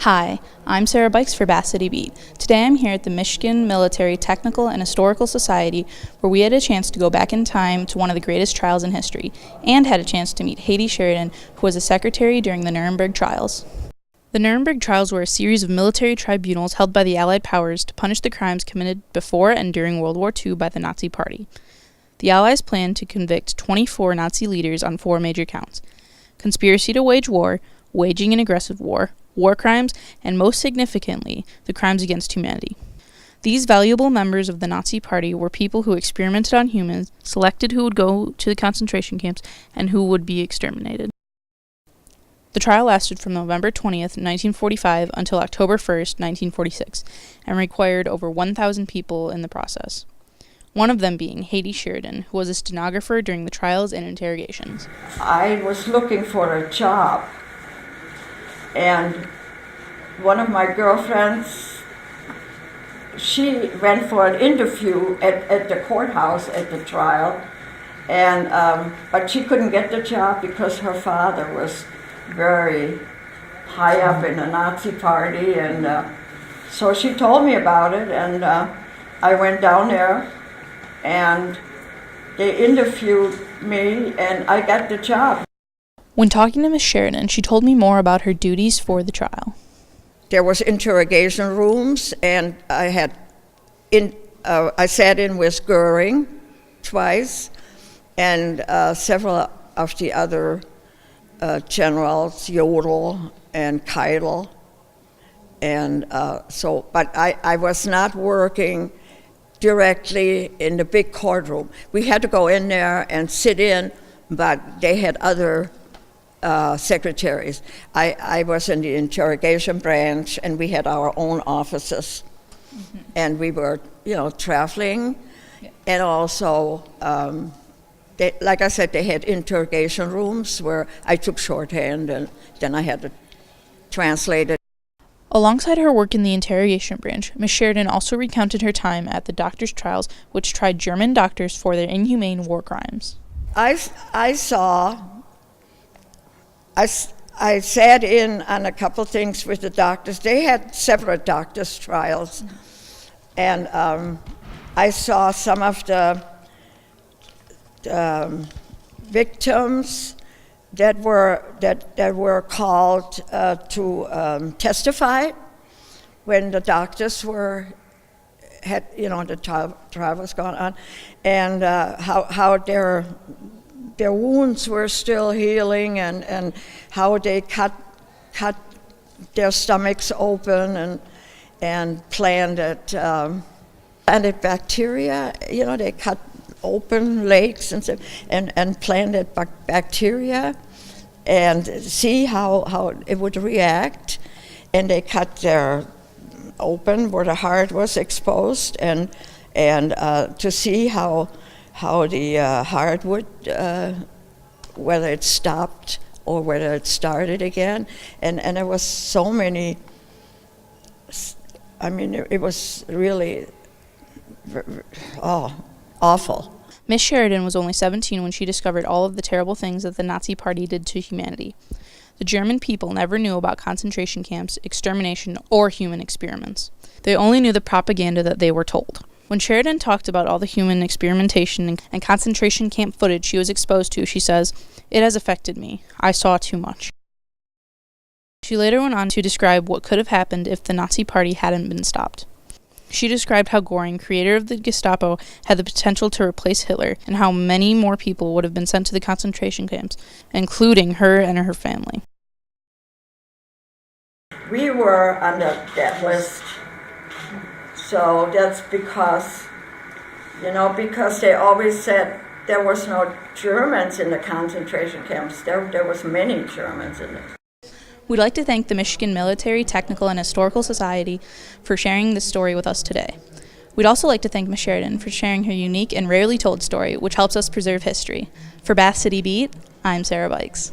Hi, I'm Sara Byks for City Beat. Today I'm here at the Michigan Military Technical and Historical Society, where we had a chance to go back in time to one of the greatest trials in history, and had a chance to meet Hedy Sheridan, who was a secretary during the Nuremberg Trials. The Nuremberg Trials were a series of military tribunals held by the Allied powers to punish the crimes committed before and during World War II by the Nazi Party. The Allies planned to convict 24 Nazi leaders on 4 major counts: conspiracy to wage war, waging an aggressive war crimes, and most significantly, the crimes against humanity. These valuable members of the Nazi Party were people who experimented on humans, selected who would go to the concentration camps, and who would be exterminated. The trial lasted from November 20th, 1945 until October 1st, 1946, and required over 1,000 people in the process. One of them being Hedy Sheridan, who was a stenographer during the trials and interrogations. I was looking for a job, and one of my girlfriends, she went for an interview at the courthouse at the trial, and but she couldn't get the job because her father was very high up in the Nazi Party, and so she told me about it, and I went down there, and they interviewed me, and I got the job. When talking to Ms. Sheridan, she told me more about her duties for the trial. There was interrogation rooms, and I sat in with Goering twice, and several of the other generals, Jodl and Keidel, and but I was not working directly in the big courtroom. We had to go in there and sit in, but they had other secretaries. I was in the interrogation branch, and we had our own offices, and we were, traveling, and also, like I said, they had interrogation rooms where I took shorthand, and then I had to translate it. Alongside her work in the interrogation branch, Ms. Sheridan also recounted her time at the doctors' trials, which tried German doctors for their inhumane war crimes. I sat in on a couple things with the doctors. They had separate doctors' trials, and I saw some of the victims that were called to testify when the doctors the trial was going on, and how their wounds were still healing, and how they cut their stomachs open and planted bacteria. They cut open legs and planted bacteria, and see how it would react. And they cut their open where the heart was exposed, and to see how the heart would, whether it stopped or whether it started again. And there was so many, it was really awful. Ms. Sheridan was only 17 when she discovered all of the terrible things that the Nazi Party did to humanity. The German people never knew about concentration camps, extermination, or human experiments. They only knew the propaganda that they were told. When Sheridan talked about all the human experimentation and concentration camp footage she was exposed to, she says, "It has affected me. I saw too much." She later went on to describe what could have happened if the Nazi Party hadn't been stopped. She described how Göring, creator of the Gestapo, had the potential to replace Hitler, and how many more people would have been sent to the concentration camps, including her and her family. We were on that list. So that's because they always said there was no Germans in the concentration camps. There was many Germans in it. We'd like to thank the Michigan Military Technical and Historical Society for sharing this story with us today. We'd also like to thank Ms. Sheridan for sharing her unique and rarely told story, which helps us preserve history. For City Beat, I'm Sara Byks.